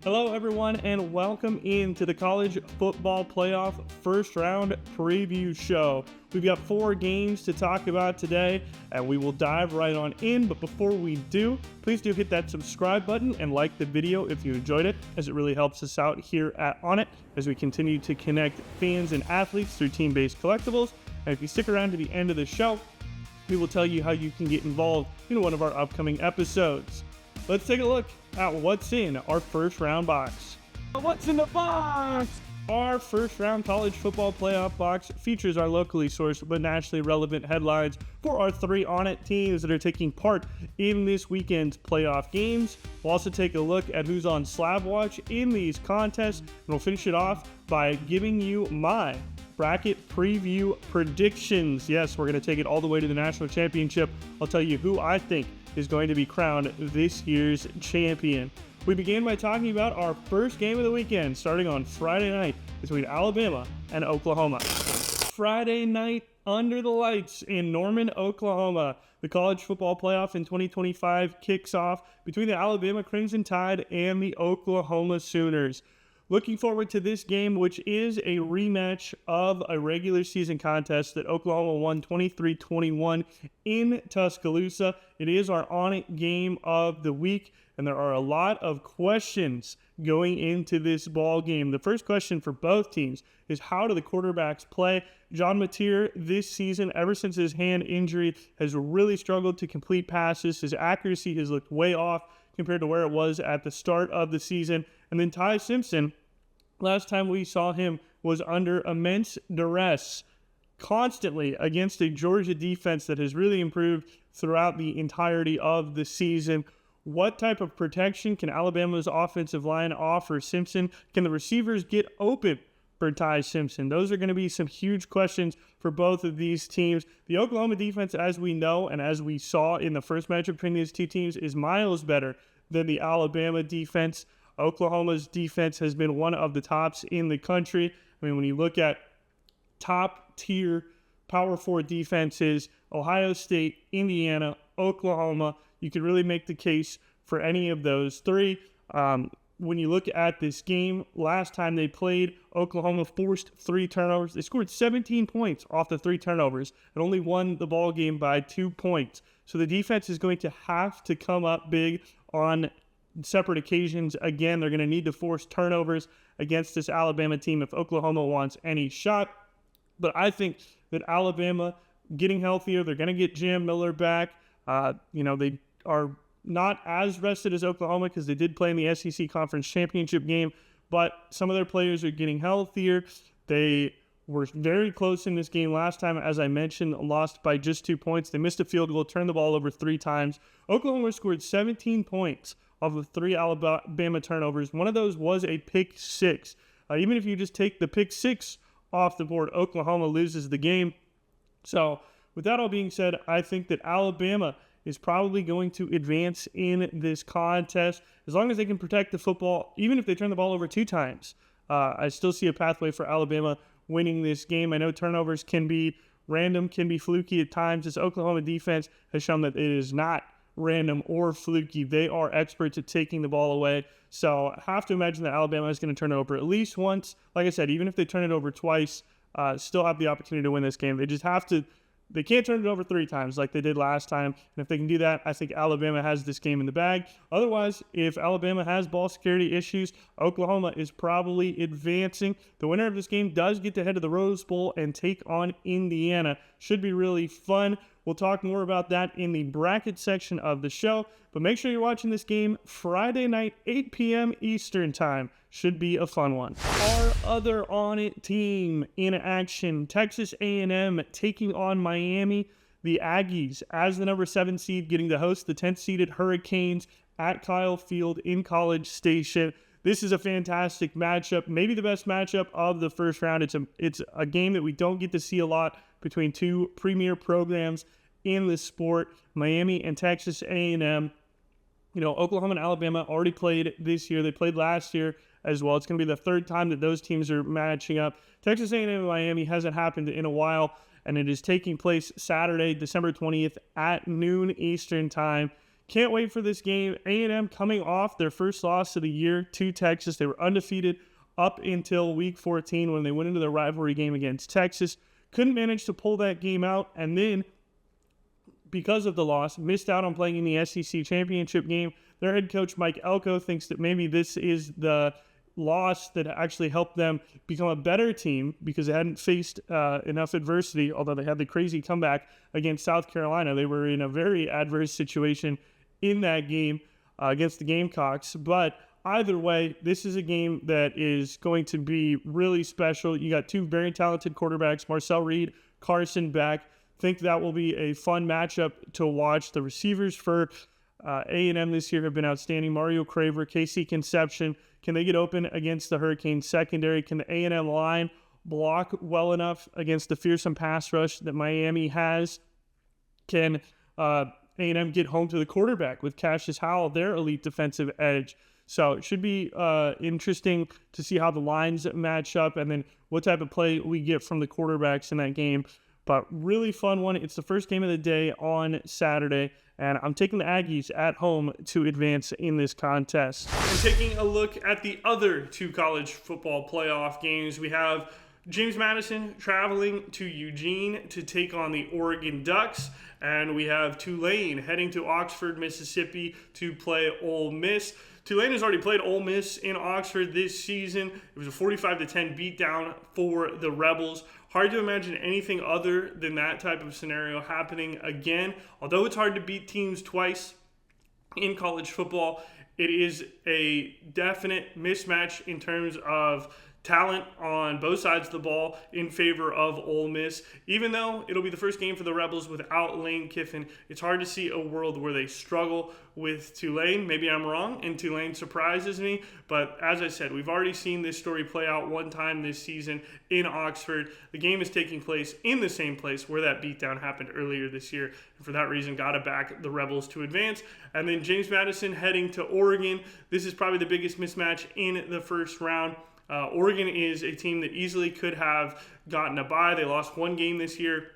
Hello, everyone, and welcome into the College Football Playoff First Round Preview Show. We've got 4 games to talk about today, and we will dive right on in. But before we do, please do hit that subscribe button and like the video if you enjoyed it, as it really helps us out here at ONIT as we continue to connect fans and athletes through team-based collectibles. And if you stick around to the end of the show, we will tell you how you can get involved in one of our upcoming episodes. Let's take a look at what's in our first round box. What's in the box? Our first round college football playoff box features our locally sourced but nationally relevant headlines for our 3 ONIT teams that are taking part in this weekend's playoff games. We'll also take a look at who's on Slab Watch in these contests, and we'll finish it off by giving you my bracket preview predictions. Yes, we're going to take it all the way to the national championship. I'll tell you who I think is going to be crowned this year's champion. We began by talking about our first game of the weekend, starting on Friday night between Alabama and Oklahoma. Friday night under the lights in Norman, Oklahoma. The college football playoff in 2025 kicks off between the Alabama Crimson Tide and the Oklahoma Sooners. Looking forward to this game, which is a rematch of a regular season contest that Oklahoma won 23-21 in Tuscaloosa. It is our ONIT game of the week, and there are a lot of questions going into this ball game. The first question for both teams is, how do the quarterbacks play? John Mateer this season, ever since his hand injury, has really struggled to complete passes. His accuracy has looked way off compared to where it was at the start of the season. And then Ty Simpson, last time we saw him was under immense duress constantly against a Georgia defense that has really improved throughout the entirety of the season. What type of protection can Alabama's offensive line offer Simpson? Can the receivers get open for Ty Simpson? Those are going to be some huge questions for both of these teams. The Oklahoma defense, as we know and as we saw in the first matchup between these two teams, is miles better than the Alabama defense. Oklahoma's defense has been one of the tops in the country. I mean, when you look at top-tier Power 4 defenses, Ohio State, Indiana, Oklahoma, you could really make the case for any of those 3. When you look at this game, last time they played, Oklahoma forced 3 turnovers. They scored 17 points off the 3 turnovers and only won the ball game by 2 points. So the defense is going to have to come up big on separate occasions. Again, they're going to need to force turnovers against this Alabama team if Oklahoma wants any shot. But I think that Alabama getting healthier, they're going to get Jam Miller back. They are not as rested as Oklahoma because they did play in the SEC Conference Championship game, but some of their players are getting healthier. They were very close in this game last time, as I mentioned, lost by just 2 points. They missed a field goal, turned the ball over 3 times. Oklahoma scored 17 points off of 3 Alabama turnovers. One of those was a pick 6. Even if you just take the pick 6 off the board, Oklahoma loses the game. So with that all being said, I think that Alabama is probably going to advance in this contest as long as they can protect the football. Even if they turn the ball over 2 times, I still see a pathway for Alabama winning this game. I know turnovers can be random, can be fluky at times. This Oklahoma defense has shown that it is not random or fluky. They are experts at taking the ball away. So I have to imagine that Alabama is going to turn it over at least once. Like I said, even if they turn it over twice, still have the opportunity to win this game. They can't turn it over 3 times like they did last time. And if they can do that, I think Alabama has this game in the bag. Otherwise, if Alabama has ball security issues, Oklahoma is probably advancing. The winner of this game does get to head to the Rose Bowl and take on Indiana. Should be really fun. We'll talk more about that in the bracket section of the show. But make sure you're watching this game Friday night, 8 p.m. Eastern Time. Should be a fun one. Our other ONIT team in action, Texas A&M taking on Miami. The Aggies, as the number 7 seed, getting to host the 10th seeded Hurricanes at Kyle Field in College Station. This is a fantastic matchup, maybe the best matchup of the first round. It's a game that we don't get to see a lot between 2 premier programs in the sport, Miami and Texas A&M. Oklahoma and Alabama already played this year. They played last year as well. It's going to be the 3rd time that those teams are matching up. Texas A&M and Miami hasn't happened in a while, and it is taking place Saturday, December 20th at noon Eastern Time. Can't wait for this game. A&M coming off their first loss of the year to Texas. They were undefeated up until week 14 when they went into the rivalry game against Texas. Couldn't manage to pull that game out, and then because of the loss, missed out on playing in the SEC championship game. Their head coach, Mike Elko, thinks that maybe this is the loss that actually helped them become a better team because they hadn't faced enough adversity, although they had the crazy comeback against South Carolina. They were in a very adverse situation in that game against the Gamecocks. But either way, this is a game that is going to be really special. You got two very talented quarterbacks, Marcel Reed, Carson Beck. Think that will be a fun matchup to watch. The receivers for A&M this year have been outstanding. Mario Craver, Casey Conception. Can they get open against the Hurricanes secondary? Can the A&M line block well enough against the fearsome pass rush that Miami has? Can A&M get home to the quarterback with Cassius Howell, their elite defensive edge? So it should be interesting to see how the lines match up and then what type of play we get from the quarterbacks in that game. But really fun one. It's the first game of the day on Saturday, and I'm taking the Aggies at home to advance in this contest. And taking a look at the other two college football playoff games, we have James Madison traveling to Eugene to take on the Oregon Ducks, and we have Tulane heading to Oxford, Mississippi to play Ole Miss. Tulane has already played Ole Miss in Oxford this season. It was a 45-10 beatdown for the Rebels. Hard to imagine anything other than that type of scenario happening again. Although it's hard to beat teams twice in college football, it is a definite mismatch in terms of talent on both sides of the ball in favor of Ole Miss. Even though it'll be the first game for the Rebels without Lane Kiffin, it's hard to see a world where they struggle with Tulane. Maybe I'm wrong and Tulane surprises me, but as I said, we've already seen this story play out one time this season in Oxford. The game is taking place in the same place where that beatdown happened earlier this year, and for that reason got to back the Rebels to advance. And then James Madison heading to Oregon. This is probably the biggest mismatch in the first round. Oregon is a team that easily could have gotten a bye. They lost one game this year.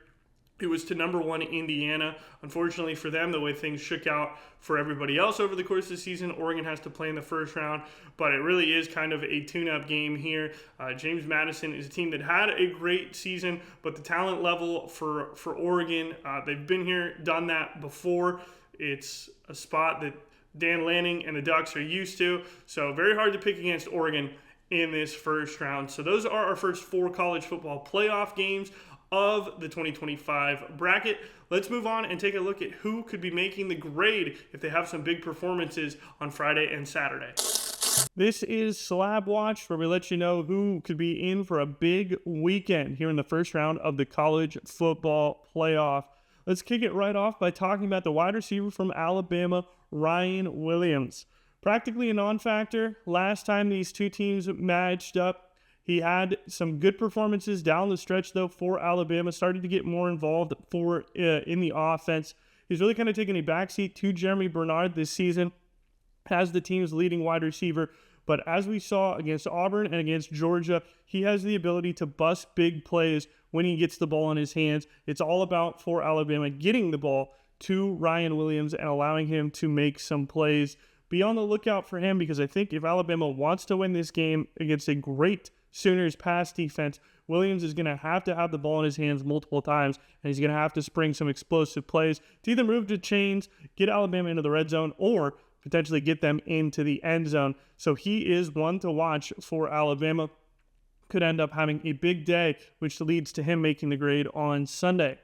It was to number one Indiana. Unfortunately for them, the way things shook out for everybody else over the course of the season, Oregon has to play in the first round, but it really is kind of a tune-up game here. James Madison is a team that had a great season, but the talent level for Oregon, they've been here, done that before. It's a spot that Dan Lanning and the Ducks are used to, so very hard to pick against Oregon in this first round. So those are our first four college football playoff games of the 2025 bracket. Let's move on and take a look at who could be making the grade if they have some big performances on Friday and Saturday. This is Slab Watch, where we let you know who could be in for a big weekend here in the first round of the college football playoff. Let's kick it right off by talking about the wide receiver from Alabama, Ryan Williams. Practically a non-factor. Last time these two teams matched up, he had some good performances down the stretch, though, for Alabama. Started to get more involved in the offense. He's really kind of taken a backseat to Jeremy Bernard this season as the team's leading wide receiver. But as we saw against Auburn and against Georgia, he has the ability to bust big plays when he gets the ball in his hands. It's all about, for Alabama, getting the ball to Ryan Williams and allowing him to make some plays. Be on the lookout for him, because I think if Alabama wants to win this game against a great Sooners pass defense, Williams is going to have the ball in his hands multiple times, and he's going to have to spring some explosive plays to either move the chains, get Alabama into the red zone, or potentially get them into the end zone. So he is one to watch for Alabama. Could end up having a big day, which leads to him making the grade on Sunday.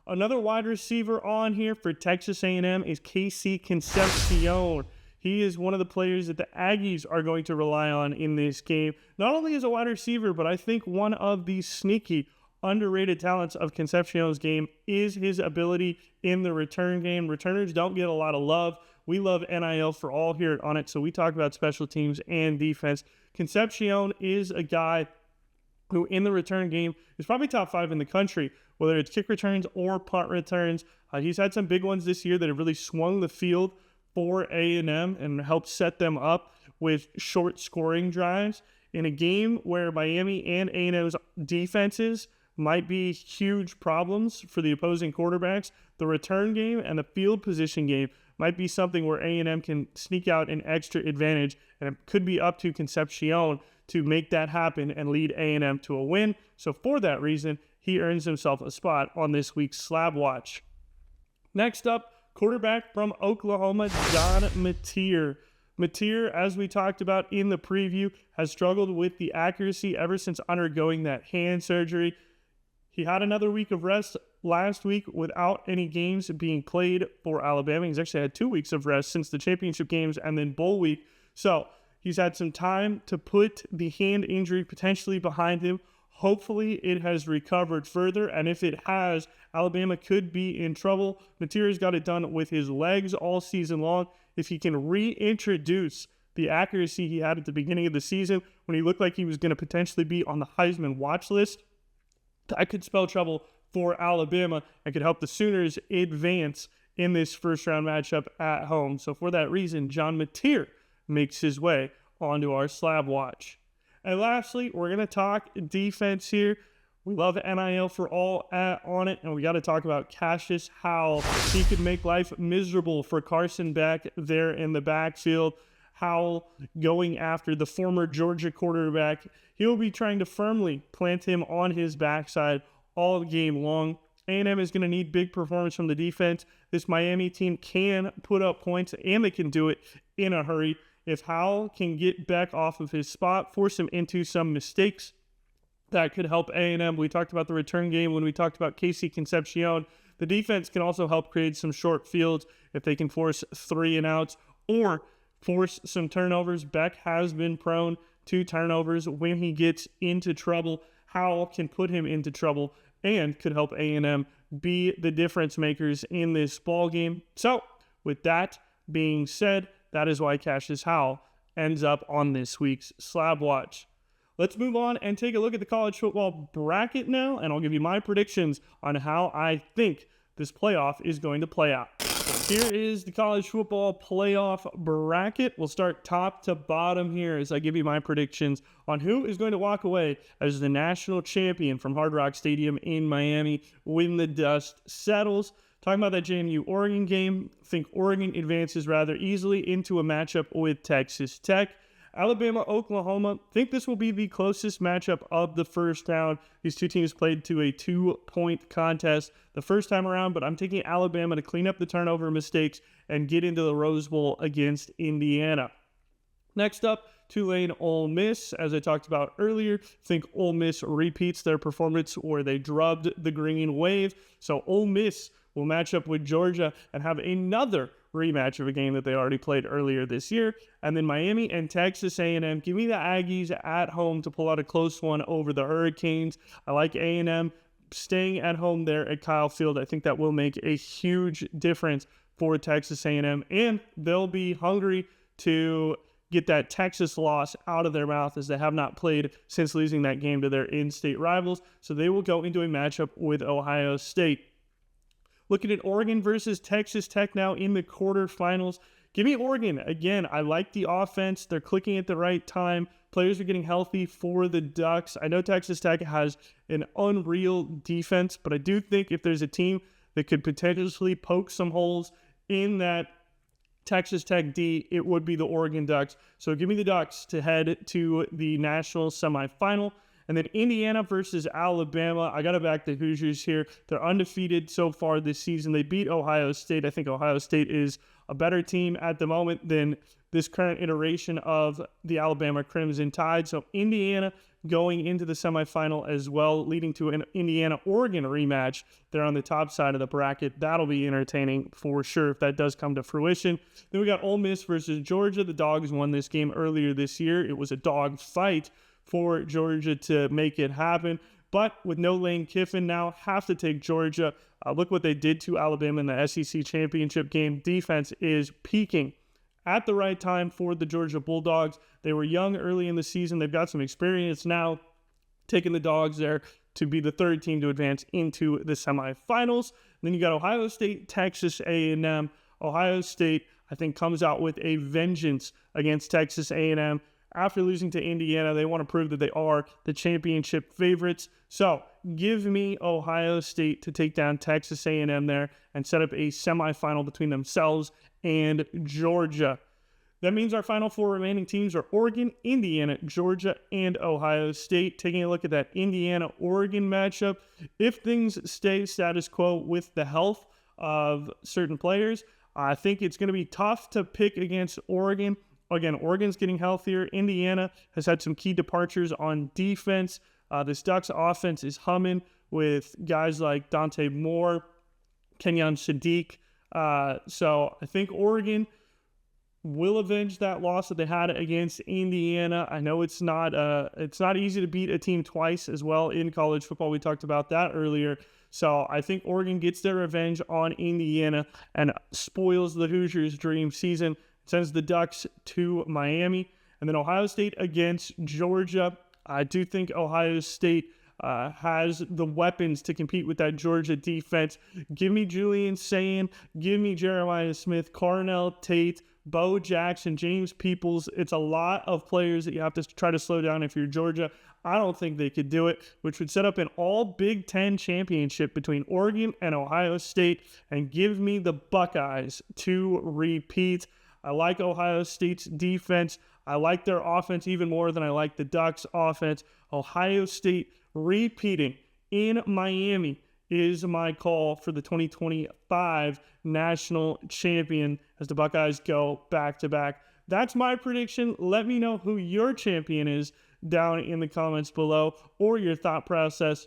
Another wide receiver on here for Texas A&M is Casey Concepcion. He is one of the players that the Aggies are going to rely on in this game. Not only as a wide receiver, but I think one of the sneaky, underrated talents of Concepcion's game is his ability in the return game. Returners don't get a lot of love. We love NIL for all here at ONIT, so we talk about special teams and defense. Concepcion is a guy who in the return game is probably top 5 in the country, whether it's kick returns or punt returns. He's had some big ones this year that have really swung the field for A&M and help set them up with short scoring drives in a game where Miami and A&M's defenses might be huge problems for the opposing quarterbacks. The return game and the field position game might be something where A&M can sneak out an extra advantage, and it could be up to Concepcion to make that happen and lead A&M to a win. So for that reason, he earns himself a spot on this week's Slab Watch. Next up, quarterback from Oklahoma, John Mateer. Mateer, as we talked about in the preview, has struggled with the accuracy ever since undergoing that hand surgery. He had another week of rest last week without any games being played for Alabama. He's actually had 2 weeks of rest since the championship games and then bowl week. So he's had some time to put the hand injury potentially behind him. Hopefully it has recovered further, and if it has, Alabama could be in trouble. Mateer's got it done with his legs all season long. If he can reintroduce the accuracy he had at the beginning of the season when he looked like he was going to potentially be on the Heisman watch list, that could spell trouble for Alabama and could help the Sooners advance in this first-round matchup at home. So for that reason, John Mateer makes his way onto our Slab Watch. And lastly, we're going to talk defense here. We love NIL for all at ONIT, and we got to talk about Cassius Howell. He could make life miserable for Carson Beck there in the backfield. Howell going after the former Georgia quarterback. He'll be trying to firmly plant him on his backside all game long. A&M is going to need big performance from the defense. This Miami team can put up points, and they can do it in a hurry. If Howell can get Beck off of his spot, force him into some mistakes, that could help A&M. We talked about the return game when we talked about Casey Concepcion. The defense can also help create some short fields if they can force 3 and outs or force some turnovers. Beck has been prone to turnovers when he gets into trouble. Howell can put him into trouble and could help A&M be the difference makers in this ball game. So with that being said, that is why Cassius Howell ends up on this week's Slab Watch. Let's move on and take a look at the college football bracket now, and I'll give you my predictions on how I think this playoff is going to play out. Here is the college football playoff bracket. We'll start top to bottom here as I give you my predictions on who is going to walk away as the national champion from Hard Rock Stadium in Miami when the dust settles. Talking about that JMU-Oregon game, I think Oregon advances rather easily into a matchup with Texas Tech. Alabama-Oklahoma, I think this will be the closest matchup of the first round. These two teams played to a 2-point contest the first time around, but I'm taking Alabama to clean up the turnover mistakes and get into the Rose Bowl against Indiana. Next up, Tulane-Ole Miss. As I talked about earlier, I think Ole Miss repeats their performance where they drubbed the Green Wave. So Ole Miss will match up with Georgia and have another rematch of a game that they already played earlier this year. And then Miami and Texas A&M. Give me the Aggies at home to pull out a close one over the Hurricanes. I like A&M staying at home there at Kyle Field. I think that will make a huge difference for Texas A&M, and they'll be hungry to get that Texas loss out of their mouth as they have not played since losing that game to their in-state rivals. So they will go into a matchup with Ohio State. Looking at Oregon versus Texas Tech now in the quarterfinals. Give me Oregon. Again, I like the offense. They're clicking at the right time. Players are getting healthy for the Ducks. I know Texas Tech has an unreal defense, but I do think if there's a team that could potentially poke some holes in that Texas Tech D, it would be the Oregon Ducks. So give me the Ducks to head to the national semifinal. And then Indiana versus Alabama. I got to back the Hoosiers here. They're undefeated so far this season. They beat Ohio State. I think Ohio State is a better team at the moment than this current iteration of the Alabama Crimson Tide. So Indiana going into the semifinal as well, leading to an Indiana-Oregon rematch. They're on the top side of the bracket. That'll be entertaining for sure if that does come to fruition. Then we got Ole Miss versus Georgia. The Dogs won this game earlier this year. It was a dog fight for Georgia to make it happen. But with no Lane Kiffin now, have to take Georgia. Look what they did to Alabama in the SEC championship game. Defense is peaking at the right time for the Georgia Bulldogs. They were young early in the season. They've got some experience now, taking the Dogs there to be the third team to advance into the semifinals. Then you got Ohio State, Texas A&M. Ohio State, I think, comes out with a vengeance against Texas A&M. After losing to Indiana, they want to prove that they are the championship favorites. So give me Ohio State to take down Texas A&M there and set up a semifinal between themselves and Georgia. That means our final 4 remaining teams are Oregon, Indiana, Georgia, and Ohio State. Taking a look at that Indiana-Oregon matchup, if things stay status quo with the health of certain players, I think it's going to be tough to pick against Oregon. Again, Oregon's getting healthier. Indiana has had some key departures on defense. This Ducks offense is humming with guys like Dante Moore, Kenyon Sadiq. So I think Oregon will avenge that loss that they had against Indiana. I know it's not easy to beat a team twice as well in college football. We talked about that earlier. So I think Oregon gets their revenge on Indiana and spoils the Hoosiers' dream season, sends the Ducks to Miami. And then Ohio State against Georgia. I do think Ohio State has the weapons to compete with that Georgia defense. Give me Julian Sayin, give me Jeremiah Smith, Carnell Tate, Bo Jackson, James Peoples. It's a lot of players that you have to try to slow down if you're Georgia. I don't think they could do it, which would set up an all Big Ten championship between Oregon and Ohio State, and give me the Buckeyes to repeat. I like Ohio State's defense. I like their offense even more than I like the Ducks' offense. Ohio State repeating in Miami is my call for the 2025 national champion as the Buckeyes go back-to-back. That's my prediction. Let me know who your champion is down in the comments below, or your thought process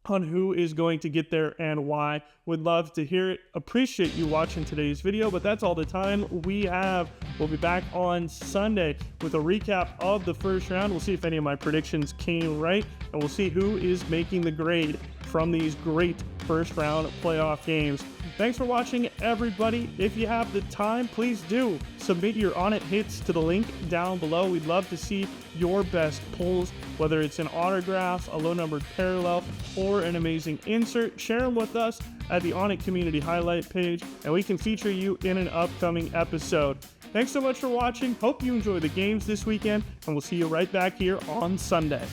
on who is going to get there and why. Would love to hear it. Appreciate you watching today's video, but that's all the time we have. We'll be back on Sunday with a recap of the first round. We'll see if any of my predictions came right, and we'll see who is making the grade from these great first round playoff games. Thanks for watching, everybody. If you have the time, please do submit your ONIT hits to the link down below. We'd love to see your best pulls, whether it's an autograph, a low-numbered parallel, or an amazing insert. Share them with us at the ONIT community highlight page, and we can feature you in an upcoming episode. Thanks so much for watching. Hope you enjoy the games this weekend, and we'll see you right back here on Sunday.